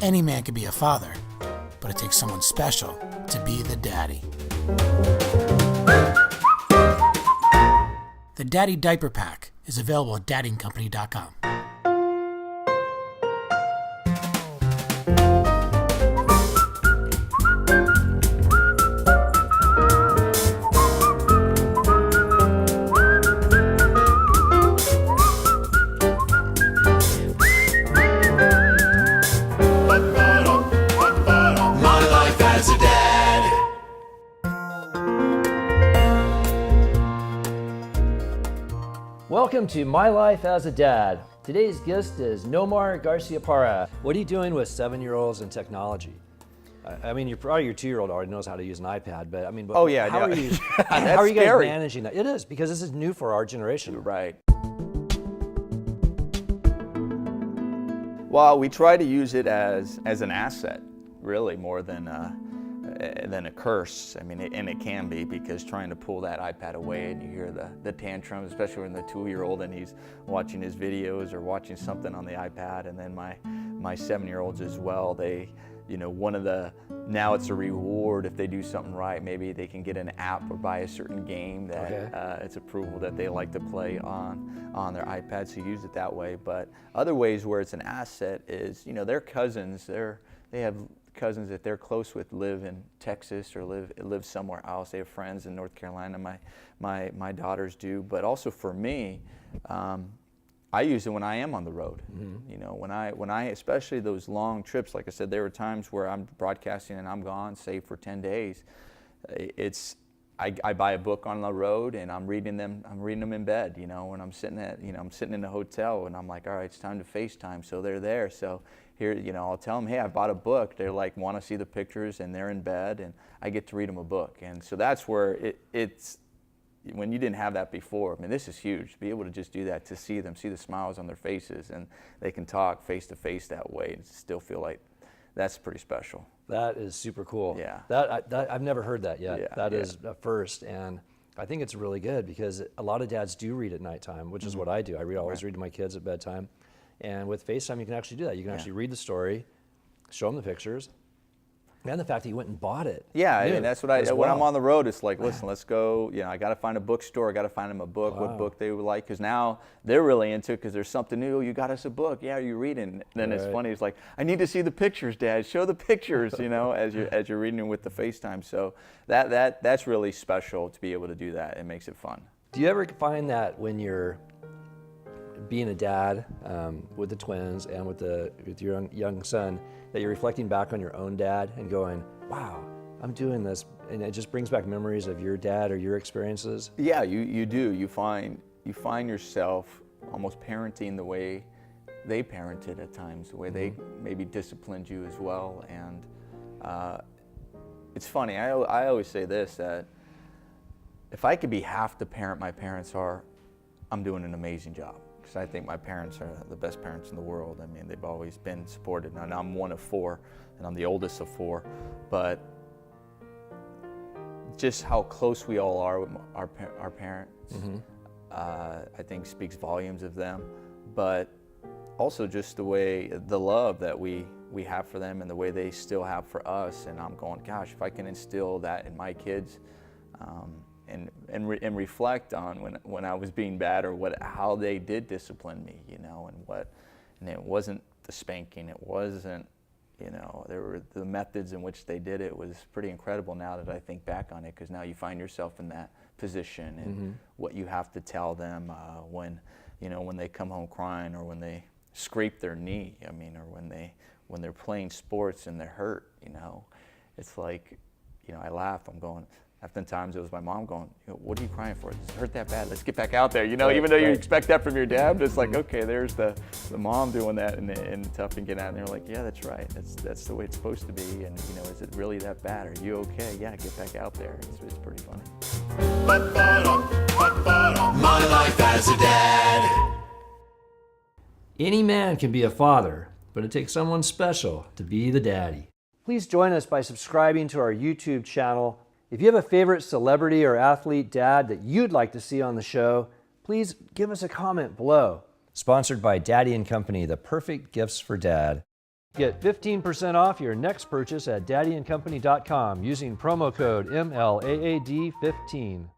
Any man can be a father, but it takes someone special to be the daddy. The Daddy Diaper Pack is available at daddingcompany.com. Welcome to My Life as a Dad. Today's guest is Nomar Garciaparra. What are you doing with 7-year-olds and technology? I mean, your 2-year-old already knows how to use an iPad, but I mean, Oh yeah, how no. are you? That's how are you guys scary. managing that? It is, because this is new for our generation. Right. Well, we try to use it as an asset, really, more than a curse. I mean, and it can be, because trying to pull that iPad away and you hear the tantrums, especially when the 2-year-old and he's watching his videos or watching something on the iPad, and then my 7-year-olds as well. They, you know, now it's a reward if they do something right. Maybe they can get an app or buy a certain game that it's approval that they like to play on their iPad, so use it that way. But other ways where it's an asset is, you know, their cousins, they have cousins that they're close with live in Texas or live somewhere else. They have friends in North Carolina. My daughters do, but also for me, I use it when I am on the road. Mm-hmm. You know, when I especially those long trips. Like I said, there were times where I'm broadcasting and I'm gone, say for 10 days. I buy a book on the road and I'm reading them in bed. You know, when I'm sitting in a hotel and I'm like, all right, it's time to FaceTime. So they're there. So here, you know, I'll tell them, hey, I bought a book. They're like, want to see the pictures, and they're in bed, and I get to read them a book. And so that's where it's when you didn't have that before. I mean, this is huge to be able to just do that, to see them, see the smiles on their faces, and they can talk face to face that way and still feel like that's pretty special. That is super cool. Yeah. That I've never heard that yet. Yeah, That is a first, and I think it's really good, because a lot of dads do read at nighttime, which is what I do. I always read to my kids at bedtime. And with FaceTime, you can actually do that. You can actually read the story, show them the pictures, and the fact that you went and bought it. Yeah, I mean, that's what when I'm on the road, it's like, listen, let's go. You know, I got to find a bookstore. I got to find them a book, what book they would like, because now they're really into it, because there's something new. You got us a book. Yeah, are you reading? And then it's funny. It's like, I need to see the pictures, Dad. Show the pictures. You know, as you're reading it with the FaceTime. So that's really special to be able to do that. It makes it fun. Do you ever find that when you're being a dad with the twins and with your young son, that you're reflecting back on your own dad and going, wow, I'm doing this, and it just brings back memories of your dad or your experiences? Yeah, you do. You find yourself almost parenting the way they parented at times, the way they maybe disciplined you as well. And it's funny, I always say this, that if I could be half the parent my parents are, I'm doing an amazing job. Because I think my parents are the best parents in the world. I mean, they've always been supportive. Now I'm one of 4, and I'm the oldest of 4. But just how close we all are with our parents, I think speaks volumes of them. But also just the love that we have for them, and the way they still have for us. And I'm going, gosh, if I can instill that in my kids, and reflect on when I was being bad, or how they did discipline me, you know, and it wasn't the spanking, it wasn't, you know, there were the methods in which they did it was pretty incredible now that I think back on it, because now you find yourself in that position, and what you have to tell them when they come home crying, or when they scrape their knee, I mean, or when they're playing sports and they're hurt, you know. It's like, you know, I laugh, I'm going, oftentimes it was my mom going, you know, what are you crying for? Does it hurt that bad? Let's get back out there. You know, even though you expect that from your dad, but it's like, okay, there's the mom doing that, and tough, and get out. And they're like, yeah, that's right. That's the way it's supposed to be. And, you know, is it really that bad? Are you okay? Yeah, get back out there. It's pretty funny. My life as a dad. Any man can be a father, but it takes someone special to be the daddy. Please join us by subscribing to our YouTube channel. If you have a favorite celebrity or athlete dad that you'd like to see on the show, please give us a comment below. Sponsored by Daddy & Company, the perfect gifts for dad. Get 15% off your next purchase at daddyandcompany.com using promo code MLAAD15.